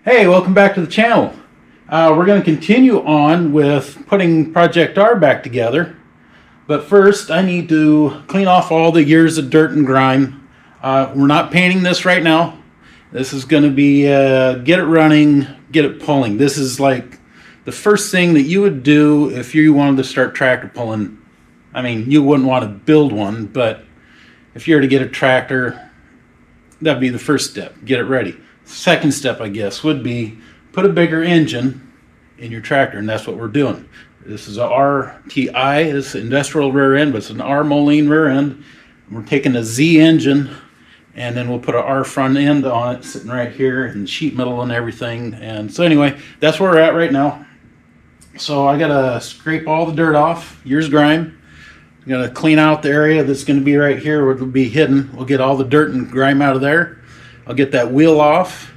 Hey, welcome back to the channel. We're going to continue on with putting Project R back together. But first, I need to clean off all the years of dirt and grime. We're not painting this right now. This is going to be get it running, get it pulling. This is like the first thing that you would do if you wanted to start tractor pulling. I mean, you wouldn't want to build one, but if you were to get a tractor, that'd be the first step. Get it ready. Second step, I guess, would be put a bigger engine in your tractor, and that's what we're doing. This is a RTI, it's an industrial rear end, but it's an R Moline rear end. We're taking a Z engine, and then we'll put an R front end on it, sitting right here, and sheet metal and everything. And so anyway, that's where we're at right now. So I gotta scrape all the dirt off, years grime. I'm gonna clean out the area that's gonna be right here where it'll be hidden. We'll get all the dirt and grime out of there. I'll get that wheel off,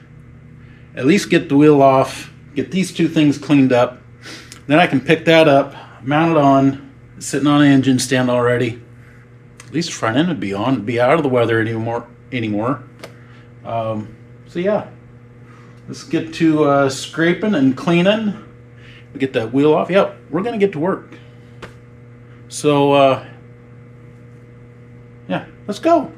at least get the wheel off, get these two things cleaned up. Then I can pick that up, mount it on, sitting on an engine stand already. At least the front end would be on, it'd be out of the weather anymore. So yeah, let's get to scraping and cleaning. We get that wheel off. Yep, we're gonna get to work. So yeah, let's go.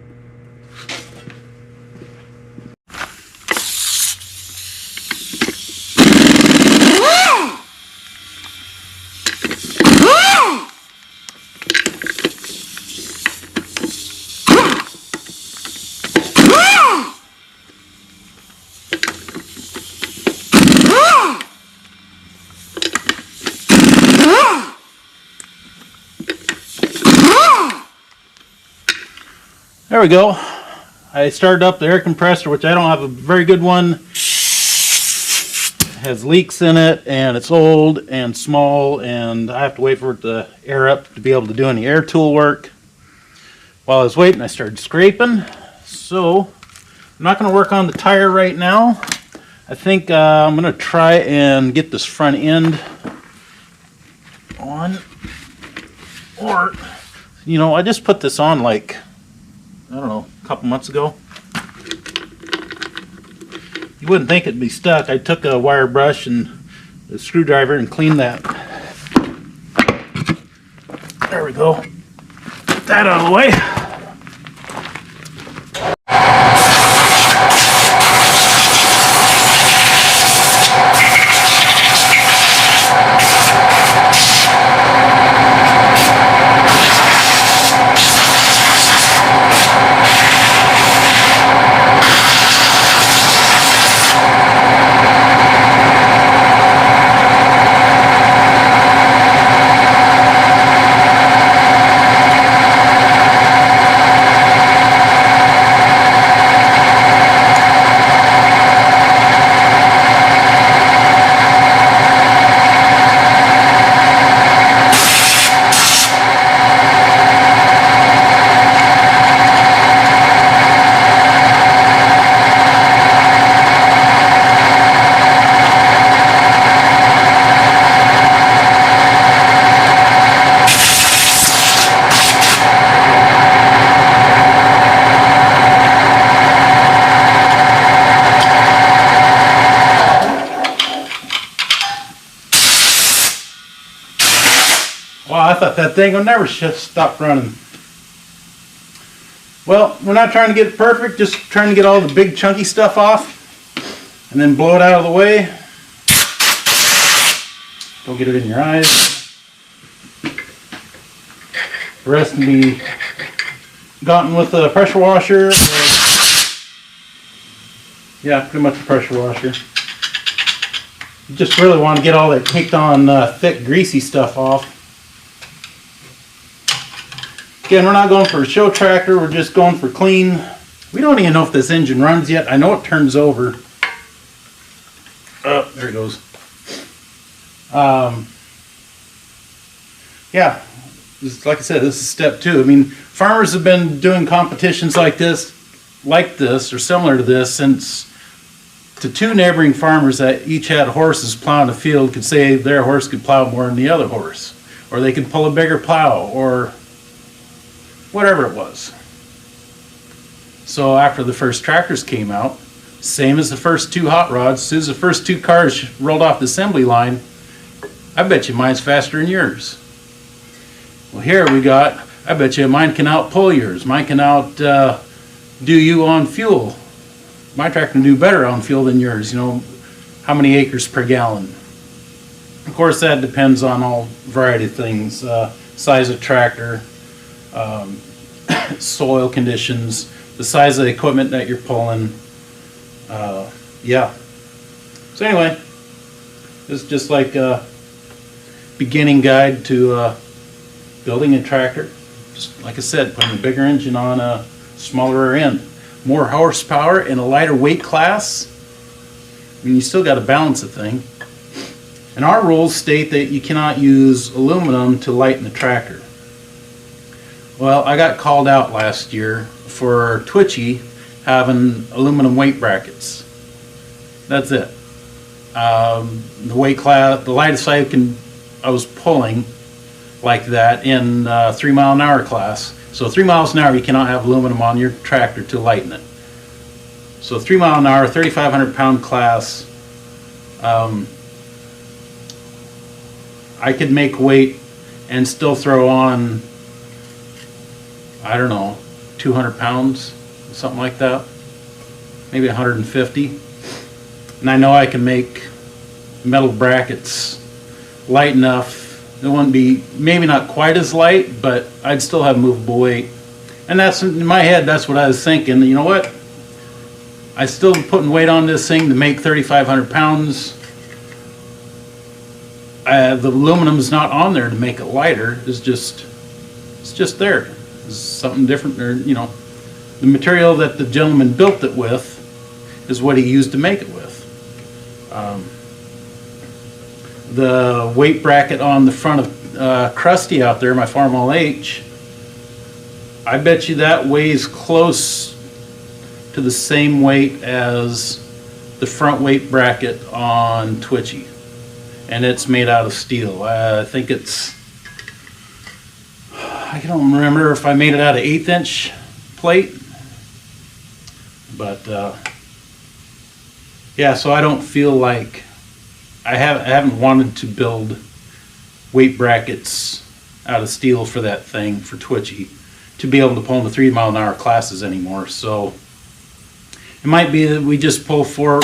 There we go. I started up the air compressor, which I don't have a very good one. It has leaks in it, and it's old and small, and I have to wait for it to air up to be able to do any air tool work. While I was waiting, I started scraping. So I'm not going to work on the tire right now. I think I'm going to try and get this front end on. Or, you know, I just put this on like, I don't know, a couple months ago. You wouldn't think it'd be stuck. I took a wire brush and a screwdriver and cleaned that. There we go. Get that out of the way. Wow, I thought that thing would never stop running. Well, we're not trying to get it perfect, just trying to get all the big chunky stuff off and then blow it out of the way. Don't get it in your eyes. The rest can be gotten with a pressure washer. Yeah, pretty much a pressure washer. You just really want to get all that caked on thick greasy stuff off. Again, we're not going for a show tractor, we're just going for clean. We don't even know if this engine runs yet. I know it turns over. Oh, there it goes. Yeah, like I said, this is step 2. I mean, farmers have been doing competitions like this or similar to this, since the 2 neighboring farmers that each had horses plowing a field could say their horse could plow more than the other horse, or they could pull a bigger plow, or whatever it was. So after the first tractors came out, Same as the first two hot rods. As soon as the first two cars rolled off the assembly line, I bet you mine's faster than yours. Well, here we got, I bet you mine can outpull yours. Mine can do you on fuel. My tractor can do better on fuel than yours. You know, how many acres per gallon. Of course, that depends on all variety of things. Size of tractor, soil conditions, the size of the equipment that you're pulling. Yeah. So anyway, this is just like a beginning guide to building a tractor. Just like I said, putting a bigger engine on a smaller rear end. More horsepower in a lighter weight class. I mean, you still got to balance the thing. And our rules state that you cannot use aluminum to lighten the tractor. Well, I got called out last year for Twitchy having aluminum weight brackets. That's it. The weight class, the lightest I was pulling like that in 3 mile an hour class. So 3 miles an hour, you cannot have aluminum on your tractor to lighten it. So 3 mile an hour, 3,500 pound class, I could make weight and still throw on, I don't know, 200 pounds, something like that, maybe 150. And I know I can make metal brackets light enough. It wouldn't be, maybe not quite as light, but I'd still have movable weight. And that's, in my head, that's what I was thinking. You know what? I still putting weight on this thing to make 3,500 pounds. The aluminum's not on there to make it lighter. It's just there. It's something different, or you know, the material that the gentleman built it with is what he used to make it with. The weight bracket on the front of Krusty out there, my Farmall H, I bet you that weighs close to the same weight as the front weight bracket on Twitchy. And it's made out of steel. I think it's, I don't remember if I made it out of 1/8 inch plate. But yeah, so I don't feel like, I haven't wanted to build weight brackets out of steel for that thing, for Twitchy, to be able to pull in the 3 mile an hour classes anymore. So it might be that we just pull for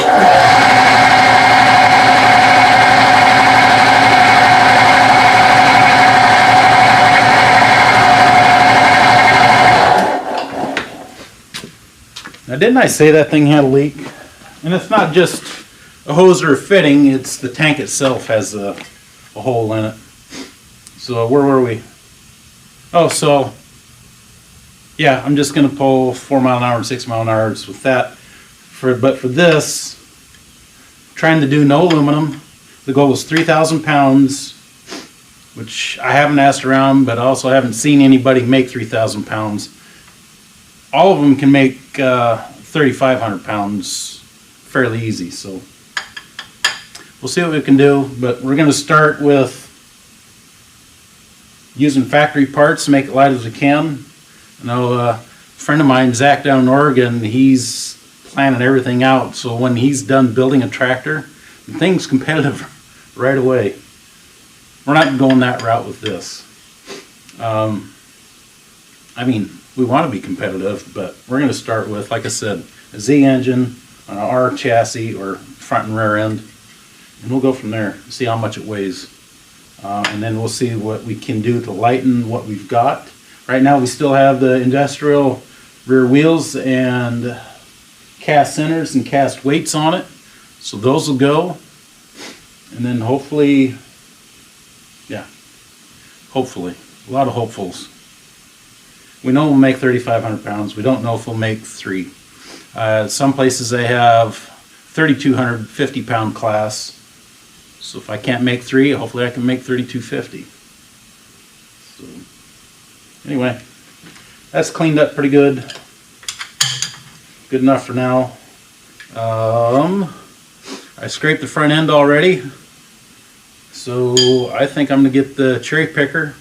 now, didn't I say that thing had a leak? And it's not just a hose or a fitting, it's the tank itself has a hole in it. So where were we? Oh, so yeah, I'm just going to pull 4 mile an hour and 6 mile an hour with that. But for this, trying to do no aluminum, the goal is 3,000 pounds, which I haven't asked around, but I also haven't seen anybody make 3,000 pounds. All of them can make 3,500 pounds fairly easy, so we'll see what we can do. But we're going to start with using factory parts to make it light as we can. I know a friend of mine, Zach, down in Oregon, he's planning everything out, so when he's done building a tractor, the thing's competitive right away. We're not going that route with this. I mean, we want to be competitive, but we're going to start with, like I said, a Z engine on an R chassis or front and rear end, and we'll go from there, see how much it weighs, and then we'll see what we can do to lighten what we've got. Right now we still have the industrial rear wheels and cast centers and cast weights on it, so those will go, and then hopefully, yeah, hopefully, a lot of hopefuls. We know we'll make 3,500 pounds. We don't know if we'll make 3. Some places they have 3,250 pound class. So if I can't make 3, hopefully I can make 3,250. So anyway, that's cleaned up pretty good. Good enough for now. I scraped the front end already. So I think I'm going to get the cherry picker,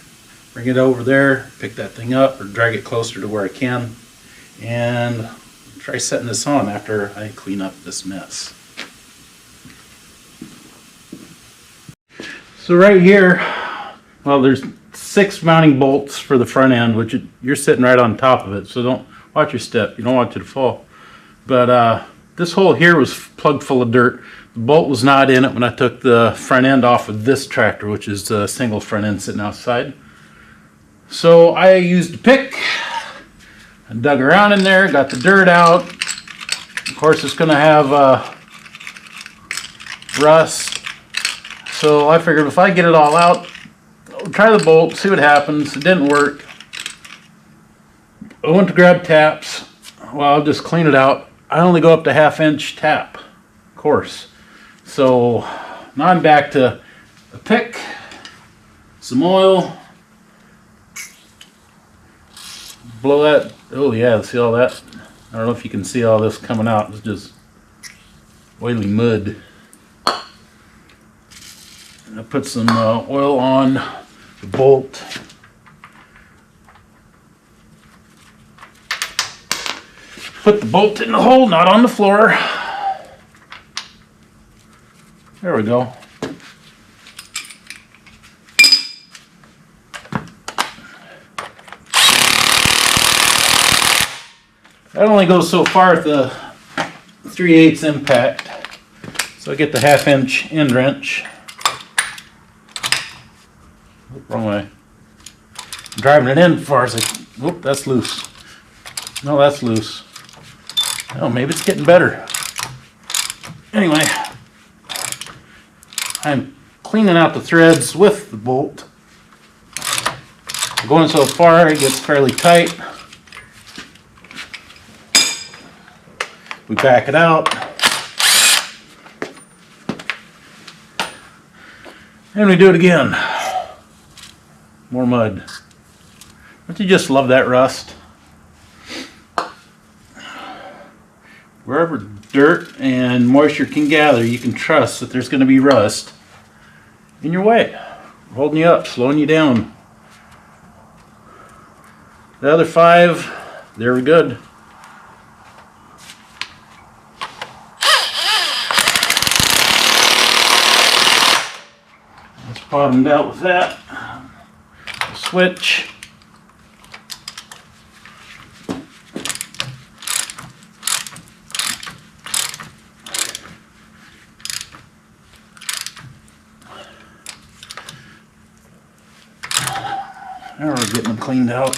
bring it over there, pick that thing up or drag it closer to where I can, and try try setting this on after I clean up this mess. So right here, well, there's 6 mounting bolts for the front end, which you're sitting right on top of it, so don't watch your step. You don't want it to fall. But this hole here was plugged full of dirt. The bolt was not in it when I took the front end off of this tractor, which is the single front end sitting outside. So I used a pick. I dug around in there, got the dirt out. Of course, it's going to have rust. So I figured if I get it all out, I'll try the bolt, see what happens. It didn't work. I went to grab taps. Well, I'll just clean it out. I only go up to 1/2 inch tap course. So now I'm back to a pick, some oil, blow that. Oh yeah, see all that? I don't know if you can see all this coming out. It's just oily mud. And I put some oil on the bolt. Put the bolt in the hole, not on the floor. There we go. That only goes so far at the 3/8 impact. So I get the 1/2 inch end wrench. Wrong way. I'm driving it in as far as I. Whoop, that's loose. No, that's loose. Oh, maybe it's getting better. Anyway, I'm cleaning out the threads with the bolt. Going so far, it gets fairly tight. We back it out. And we do it again. More mud. Don't you just love that rust? Wherever dirt and moisture can gather, you can trust that there's going to be rust in your way, holding you up, slowing you down. The other 5, they're good. That's bottomed out with that. Switch. Now we're getting them cleaned out.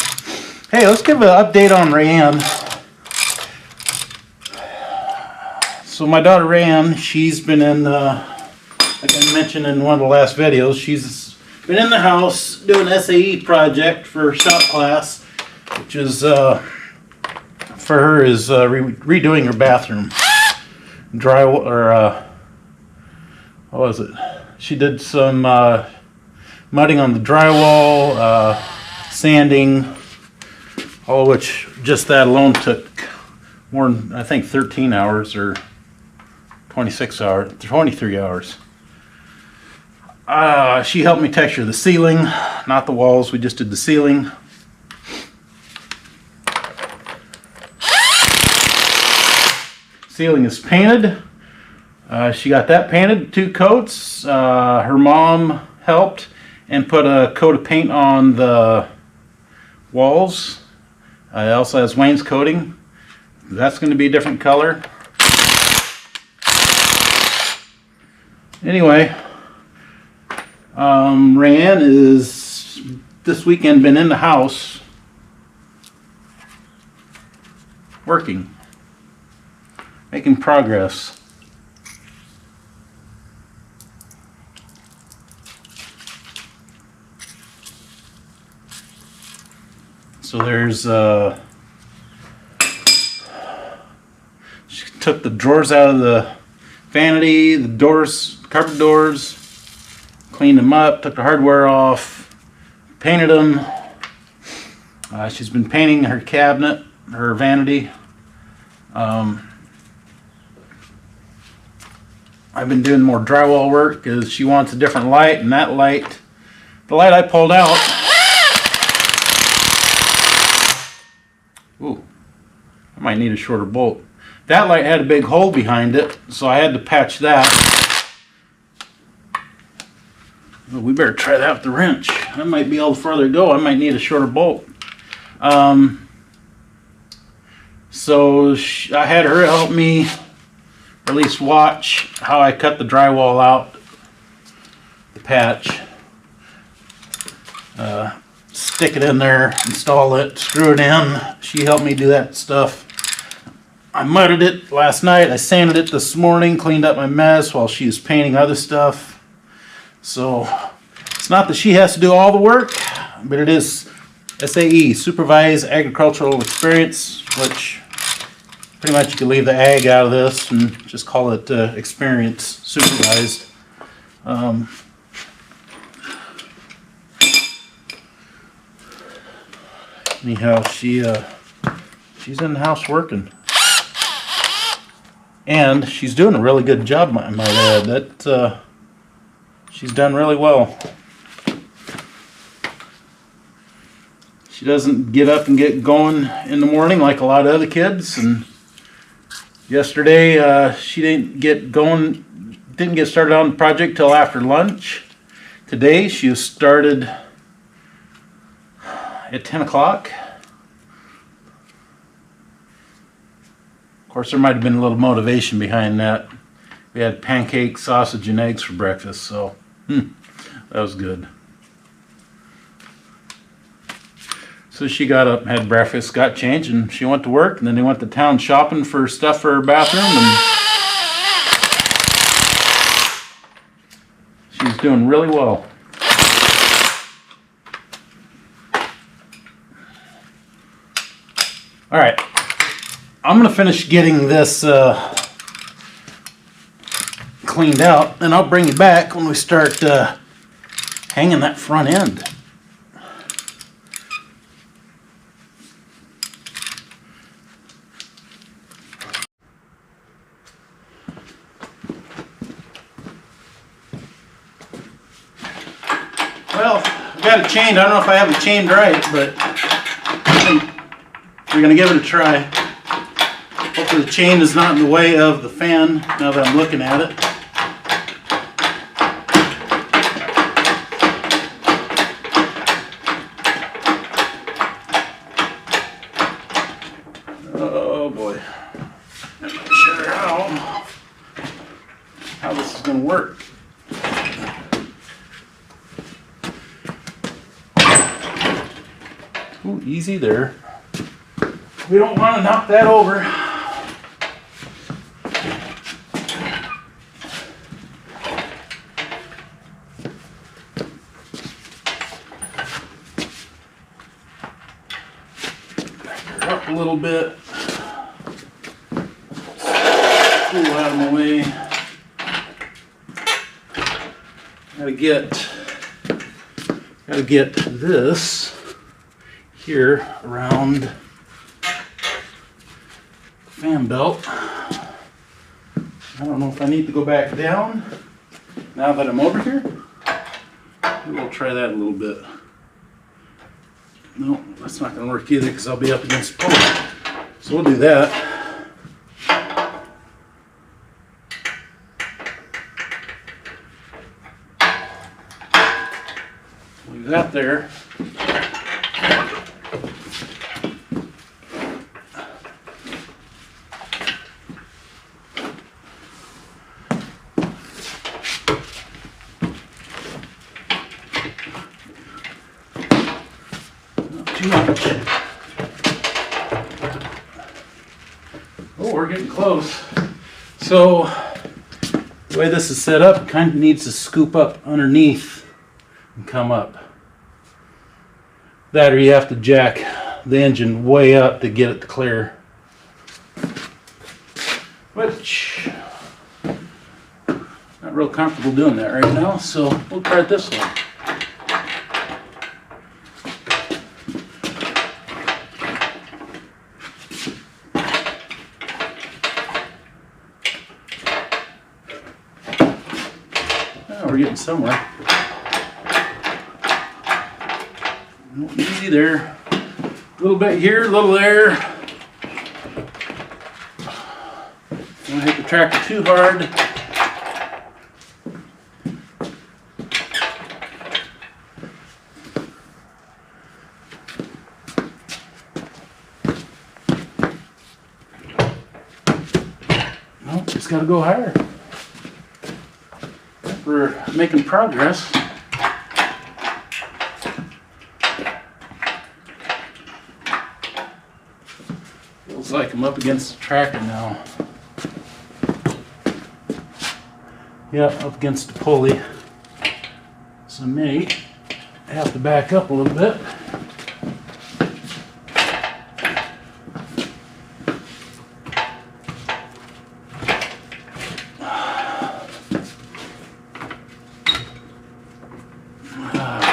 Hey, let's give an update on Rayanne. So my daughter Rayanne, she's been in, like I mentioned in one of the last videos, she's been in the house doing an SAE project for shop class, which is, for her, is redoing her bathroom. What was it? She did some mudding on the drywall, sanding, all of which just that alone took more than, I think, 13 hours or 26 hours, 23 hours. She helped me texture the ceiling, not the walls, we just did the ceiling. Ceiling is painted. She got that painted, 2 coats. Her mom helped and put a coat of paint on the walls. It also has wainscoting. That's going to be a different color. Anyway, Rayanne is this weekend been in the house working, making progress. So there's, she took the drawers out of the vanity, the doors, cupboard doors, cleaned them up, took the hardware off, painted them. She's been painting her cabinet, her vanity. I've been doing more drywall work because she wants a different light, and that light, the light I pulled out, ooh, I might need a shorter bolt. That light had a big hole behind it, so I had to patch that. Well, we better try that with the wrench. I might be able to further go. I might need a shorter bolt. So I had her help me, or at least watch how I cut the drywall out, the patch. Stick it in there, install it, screw it in. She helped me do that stuff. I mudded it last night. I sanded it this morning, cleaned up my mess while she was painting other stuff. So it's not that she has to do all the work, but it is SAE, Supervised Agricultural Experience, which pretty much you can leave the ag out of this and just call it experience supervised. Anyhow, she's in the house working, and she's doing a really good job. I might add that she's done really well. She doesn't get up and get going in the morning like a lot of other kids. And yesterday she didn't get started on the project till after lunch. Today she was started at 10 o'clock. Of course, there might have been a little motivation behind that. We had pancakes, sausage, and eggs for breakfast, so that was good. So she got up, had breakfast, got changed, and she went to work, and then they went to town shopping for stuff for her bathroom, and she's doing really well. All right, I'm going to finish getting this cleaned out, and I'll bring you back when we start hanging that front end. Well, I've got it chained. I don't know if I have it chained right, but we're going to give it a try. Hopefully the chain is not in the way of the fan now that I'm looking at it. Oh boy. I'm not sure how this is going to work. Ooh, easy there. We don't want to knock that over. Back her up a little bit. Pull out of my way. Gotta get this here around fan belt. I don't know if I need to go back down now that I'm over here. Maybe we'll try that a little bit. No, that's not going to work either because I'll be up against the pole. So we'll do that. Leave that there. Too much. Oh, we're getting close. So the way this is set up, it kind of needs to scoop up underneath and come up. That or you have to jack the engine way up to get it to clear. Which not real comfortable doing that right now, so we'll try it this way. We're getting somewhere. Easy there. A little bit here, a little there. tractor too hard. Nope, just got to go higher. We're making progress. Feels like I'm up against the tractor now. Yep, up against the pulley. So I may have to back up a little bit.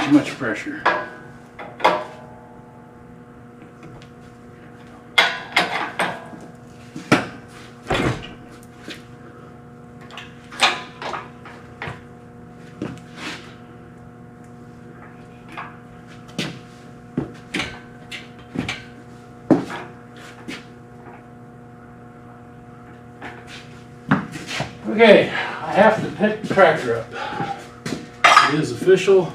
Too much pressure. Okay, I have to pick the tractor up. It is official.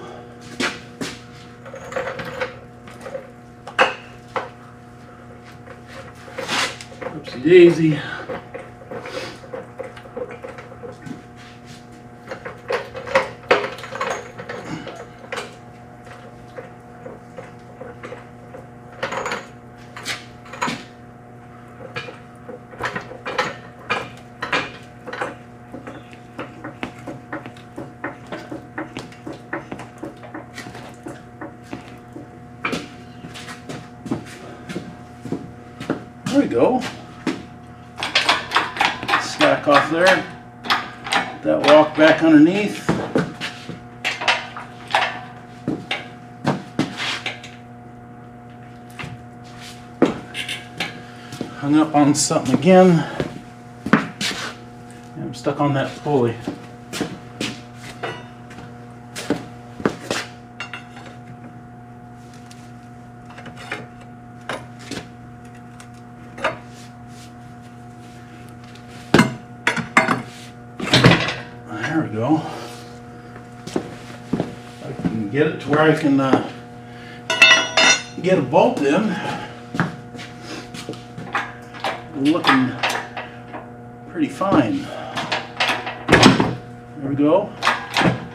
Oopsie daisy. There we go. Slack off there. That walk back underneath. Hung up on something again. I'm stuck on that pulley. There we go. I can get it to where I can get a bolt in. Looking pretty fine. There we go.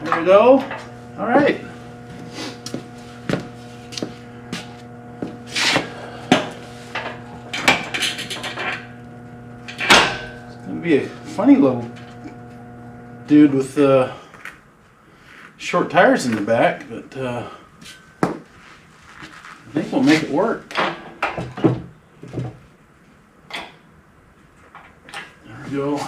There we go. All right. It's gonna be a funny little dude with short tires in the back, but I think we'll make it work. There we go.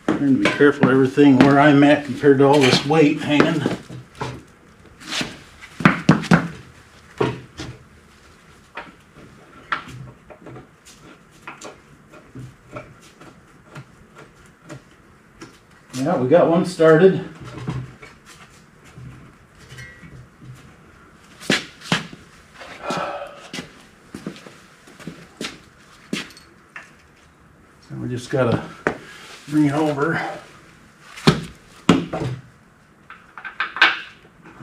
Trying to be careful of everything where I'm at compared to all this weight hanging. Yeah, we got one started. So we just gotta bring it over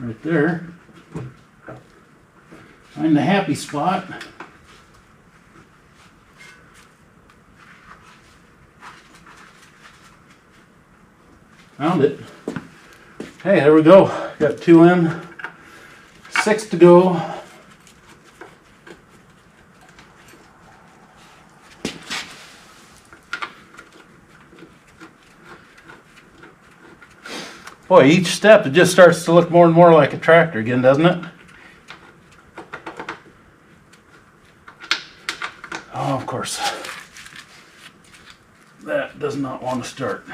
right there. Find the happy spot. Found it. Hey, there we go. Got 2 in, 6 to go. Boy, each step it just starts to look more and more like a tractor again, doesn't it? Oh, of course. That does not want to start.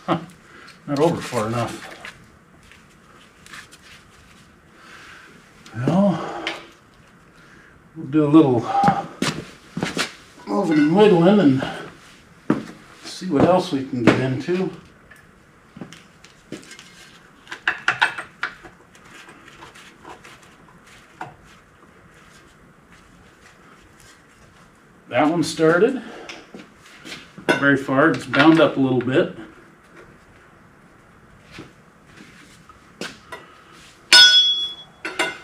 Huh, not over far enough. Well, we'll do a little moving and wiggling and see what else we can get into. that one started. Not very far, it's bound up a little bit.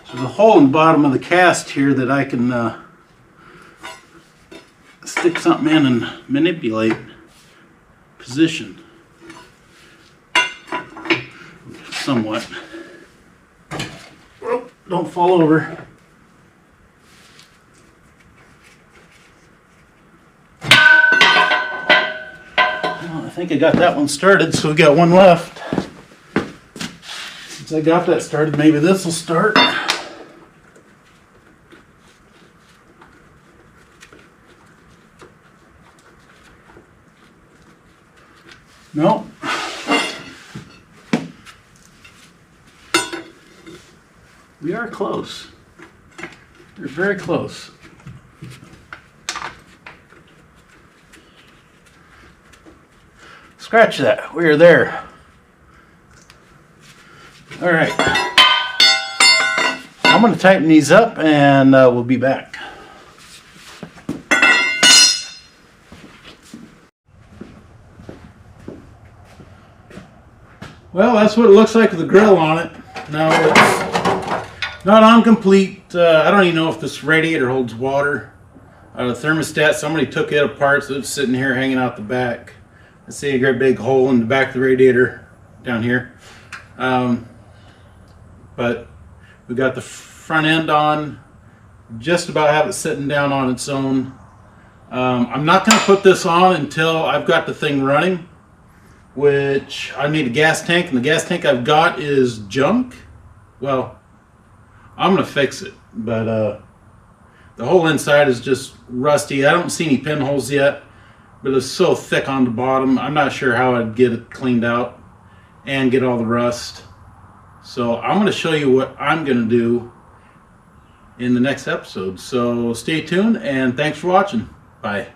So there's a hole in the bottom of the cast here that I can stick something in and manipulate position somewhat. Oh, don't fall over. I think I got that one started, so we got one left. Since I got that started, maybe this will start. No. We are close. We're very close. Scratch that. We are there. All right. I'm going to tighten these up and we'll be back. Well, that's what it looks like with the grill on it. Now it's not on complete. I don't even know if this radiator holds water. The thermostat, somebody took it apart, so it's sitting here hanging out the back. I see a great big hole in the back of the radiator down here. But we got the front end on. Just about have it sitting down on its own. I'm not going to put this on until I've got the thing running, which I need a gas tank, and the gas tank I've got is junk. Well, I'm going to fix it, but the whole inside is just rusty. I don't see any pinholes yet, but it's so thick on the bottom. I'm not sure how I'd get it cleaned out and get all the rust. So I'm going to show you what I'm going to do in the next episode. So stay tuned, and thanks for watching. Bye.